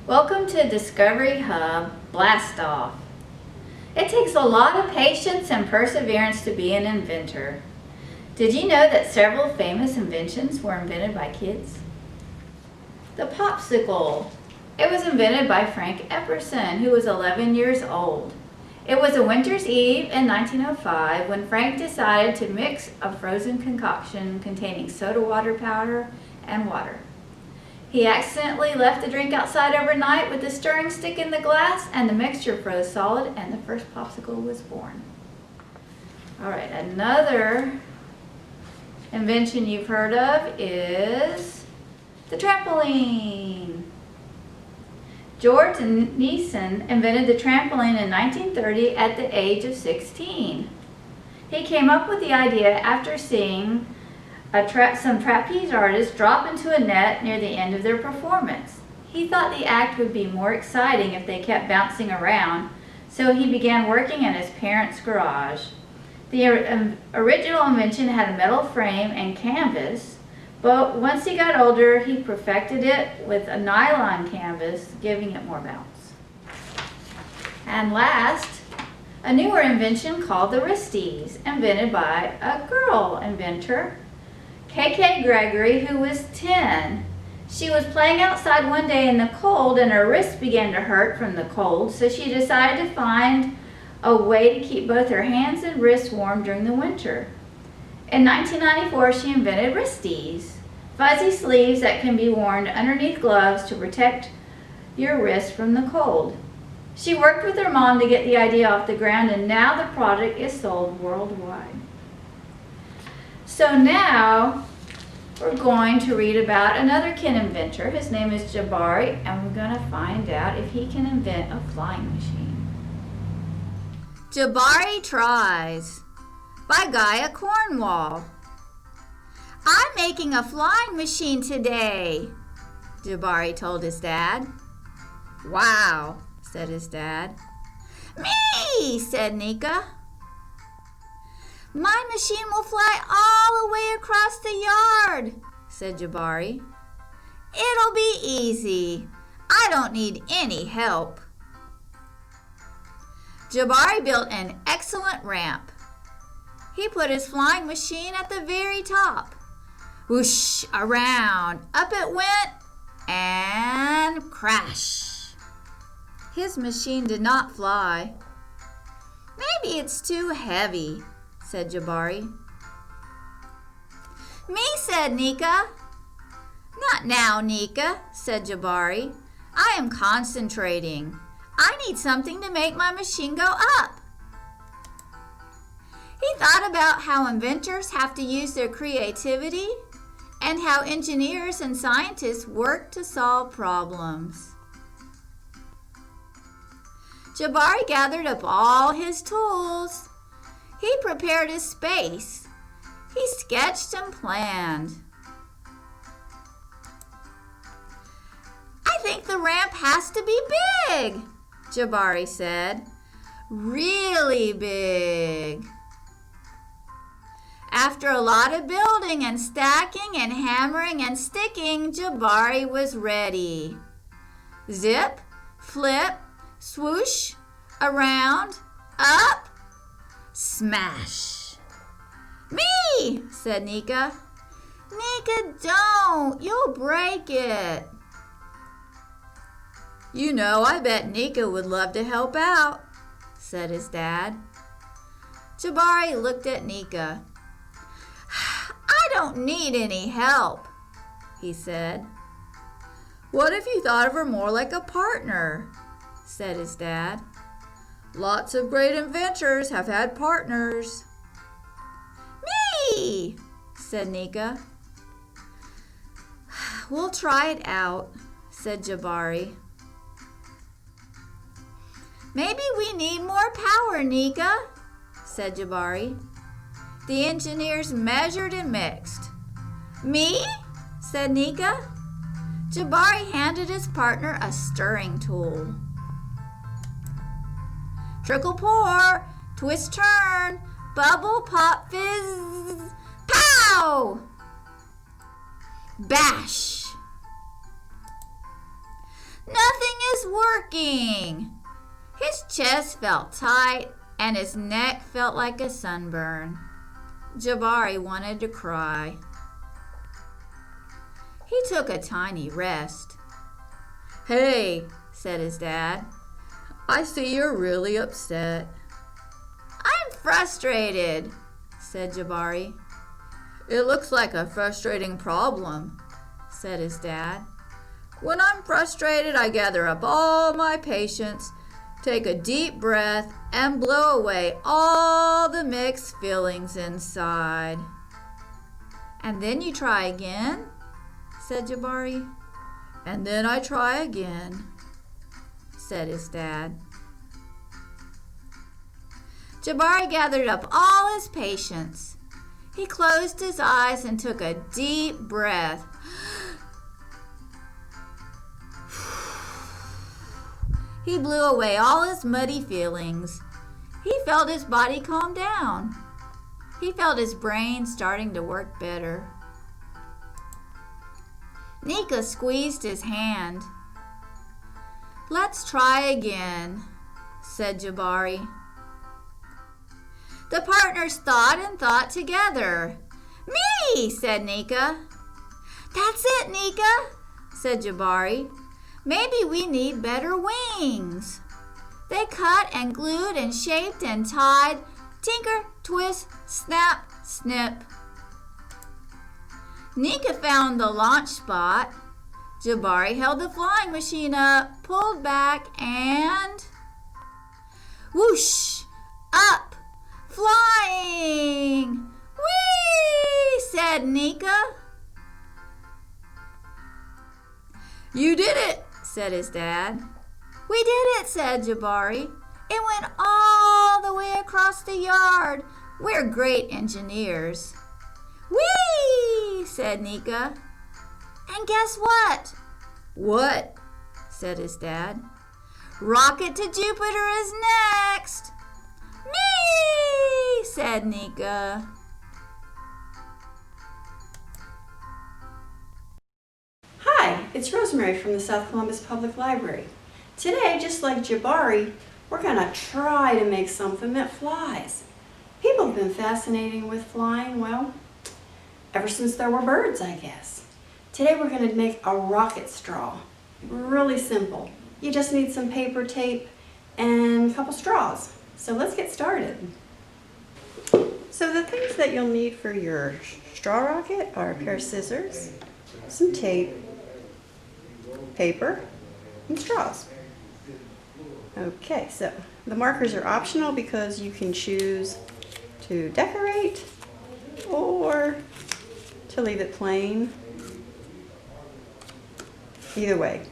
Welcome to Discovery Hub Blast Off. It takes a lot of patience and perseverance to be an inventor. Did you know that several famous inventions were invented by kids? The popsicle. It was invented by Frank Epperson, who was 11 years old. It was a winter's eve in 1905 when Frank decided to mix a frozen concoction containing soda water powder and water. He accidentally left the drink outside overnight with the stirring stick in the glass, and the mixture froze solid and the first popsicle was born. All right, another invention you've heard of is the trampoline. George Neeson invented the trampoline in 1930 at the age of 16. He came up with the idea after seeing some trapeze artists drop into a net near the end of their performance. He thought the act would be more exciting if they kept bouncing around, so he began working in his parents' garage. The original invention had a metal frame and canvas, but once he got older, he perfected it with a nylon canvas, giving it more bounce. And last, a newer invention called the wristies, invented by a girl inventor, K.K. Gregory, who was 10. She was playing outside one day in the cold and her wrists began to hurt from the cold, so she decided to find a way to keep both her hands and wrists warm during the winter. In 1994, she invented wristies, fuzzy sleeves that can be worn underneath gloves to protect your wrist from the cold. She worked with her mom to get the idea off the ground, and now the product is sold worldwide. So now we're going to read about another kid inventor. His name is Jabari, and we're going to find out if he can invent a flying machine. Jabari Tries by Gaia, Cornwall. I'm making a flying machine today, Jabari told his dad. Wow, said his dad. Me, said Nika. My machine will fly all the way across the yard, said Jabari. It'll be easy. I don't need any help. Jabari built an excellent ramp. He put his flying machine at the very top. Whoosh, around, up it went, and crash. His machine did not fly. Maybe it's too heavy, said Jabari. Me, said Nika. Not now, Nika, said Jabari. I am concentrating. I need something to make my machine go up. He thought about how inventors have to use their creativity and how engineers and scientists work to solve problems. Jabari gathered up all his tools. He prepared his space. He sketched and planned. I think the ramp has to be big, Jabari said. Really big. After a lot of building and stacking and hammering and sticking, Jabari was ready. Zip, flip, swoosh, around, up, smash. Me, said Nika. Nika, don't. You'll break it. You know, I bet Nika would love to help out, said his dad. Jabari looked at Nika. I don't need any help, he said. What if you thought of her more like a partner, said his dad. Lots of great inventors have had partners. Me, said Nika. We'll try it out, said Jabari. Maybe we need more power, Nika, said Jabari. The engineers measured and mixed. Me, said Nika. Jabari handed his partner a stirring tool. Trickle pour, twist turn, bubble pop fizz, pow! Bash! Nothing is working. His chest felt tight and his neck felt like a sunburn. Jabari wanted to cry. He took a tiny rest. "Hey," said his dad, "I see you're really upset." "I'm frustrated," said Jabari. "It looks like a frustrating problem," said his dad. "When I'm frustrated, I gather up all my patience, take a deep breath, and blow away all the mixed feelings inside." "And then you try again?" said Jabari. "And then I try again," said his dad. Jabari gathered up all his patience. He closed his eyes and took a deep breath. He blew away all his muddy feelings. He felt his body calm down. He felt his brain starting to work better. Nika squeezed his hand. "Let's try again," said Jabari. The partners thought and thought together. "Me," said Nika. "That's it, Nika," said Jabari. "Maybe we need better wings." They cut and glued and shaped and tied. Tinker, twist, snap, snip. Nika found the launch spot. Jabari held the flying machine up, pulled back, and whoosh! Up! Flying! Whee! Said Nika. "You did it," said his dad. "We did it," said Jabari. "It went all the way across the yard. We're great engineers." "Whee!" said Nika. "And guess what?" "What?" said his dad. "Rocket to Jupiter is next." "Me!" said Nika. Hi, it's Rosemary from the South Columbus Public Library. Today, just like Jabari, we're going to try to make something that flies. People have been fascinated with flying, well, ever since there were birds, I guess. Today we're going to make a rocket straw. Really simple. You just need some paper tape and a couple straws. So let's get started. So the things that you'll need for your straw rocket are a pair of scissors, some tape, paper, and straws. Okay, so the markers are optional because you can choose to decorate or to leave it plain. Either way,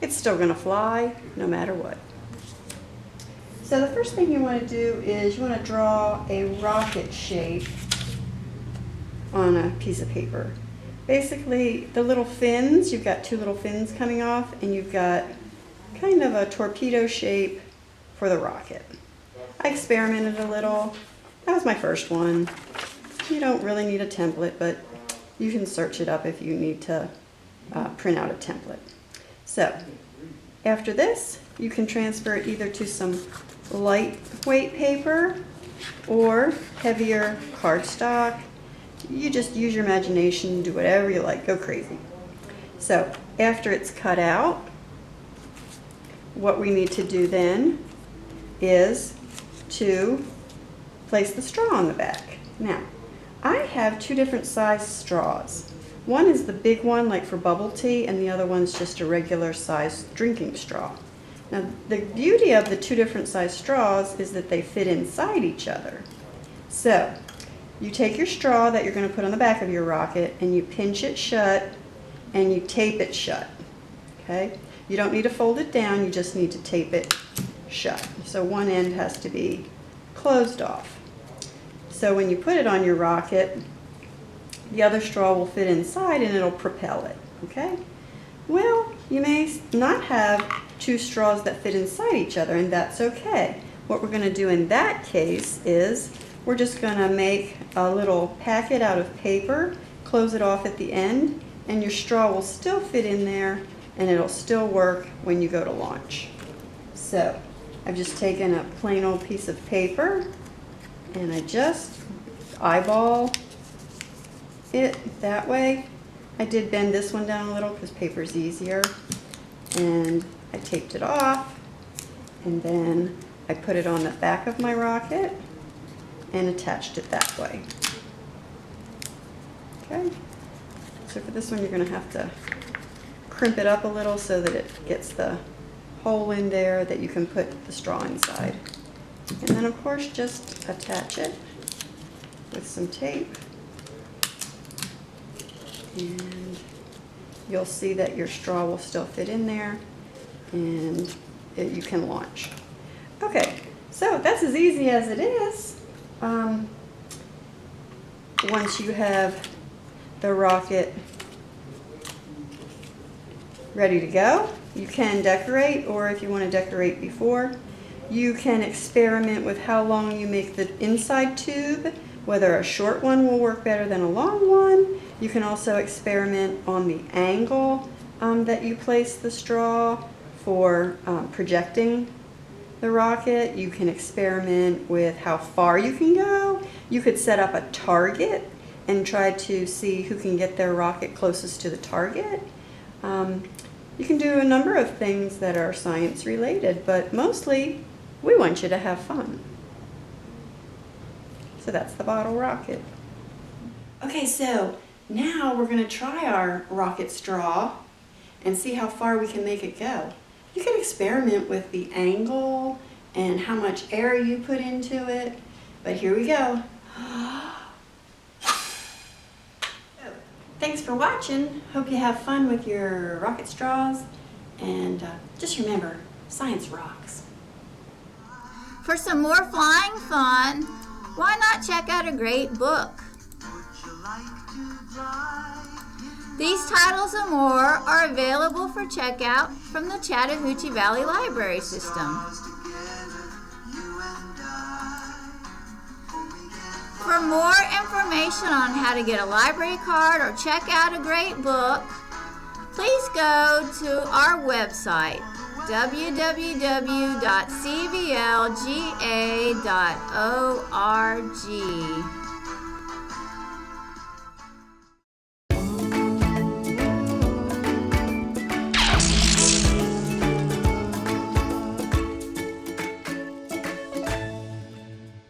it's still going to fly no matter what. So the first thing you want to do is you want to draw a rocket shape on a piece of paper. Basically, the little fins, you've got two little fins coming off, and you've got kind of a torpedo shape for the rocket. I experimented a little. That was my first one. You don't really need a template, but you can search it up if you need to print out a template. So after this, you can transfer it either to some lightweight paper or heavier cardstock. You just use your imagination, do whatever you like, go crazy. So after it's cut out, what we need to do then is to place the straw on the back. Now, I have two different size straws. One is the big one, like for bubble tea, and the other one's just a regular size drinking straw. Now, the beauty of the two different size straws is that they fit inside each other. So, you take your straw that you're going to put on the back of your rocket and you pinch it shut and you tape it shut. Okay? You don't need to fold it down, you just need to tape it shut. So one end has to be closed off. So when you put it on your rocket, the other straw will fit inside and it'll propel it. Okay? Well, you may not have two straws that fit inside each other, and that's okay. What we're going to do in that case is we're just going to make a little packet out of paper, close it off at the end, and your straw will still fit in there, and it'll still work when you go to launch. So I've just taken a plain old piece of paper and I just eyeball it that way. I did bend this one down a little because paper's easier, and I taped it off, and then I put it on the back of my rocket and attached it that way. Okay, so for this one you're going to have to crimp it up a little so that it gets the hole in there that you can put the straw inside. And then of course just attach it with some tape, and you'll see that your straw will still fit in there, and you can launch. Okay, so that's as easy as it is. Once you have the rocket ready to go, you can decorate, or if you want to decorate before, you can experiment with how long you make the inside tube, whether a short one will work better than a long one. You can also experiment on the angle that you place the straw for projecting the rocket. You can experiment with how far you can go. You could set up a target and try to see who can get their rocket closest to the target. You can do a number of things that are science related, but mostly we want you to have fun. So that's the bottle rocket. Okay, so now we're going to try our rocket straw and see how far we can make it go. You can experiment with the angle and how much air you put into it, but here we go. Thanks for watching. Hope you have fun with your rocket straws, and just remember, science rocks. For some more flying fun, why not check out a great book? These titles and more are available for checkout from the Chattahoochee Valley Library System. For more information on how to get a library card or check out a great book, please go to our website, www.cvlga.org.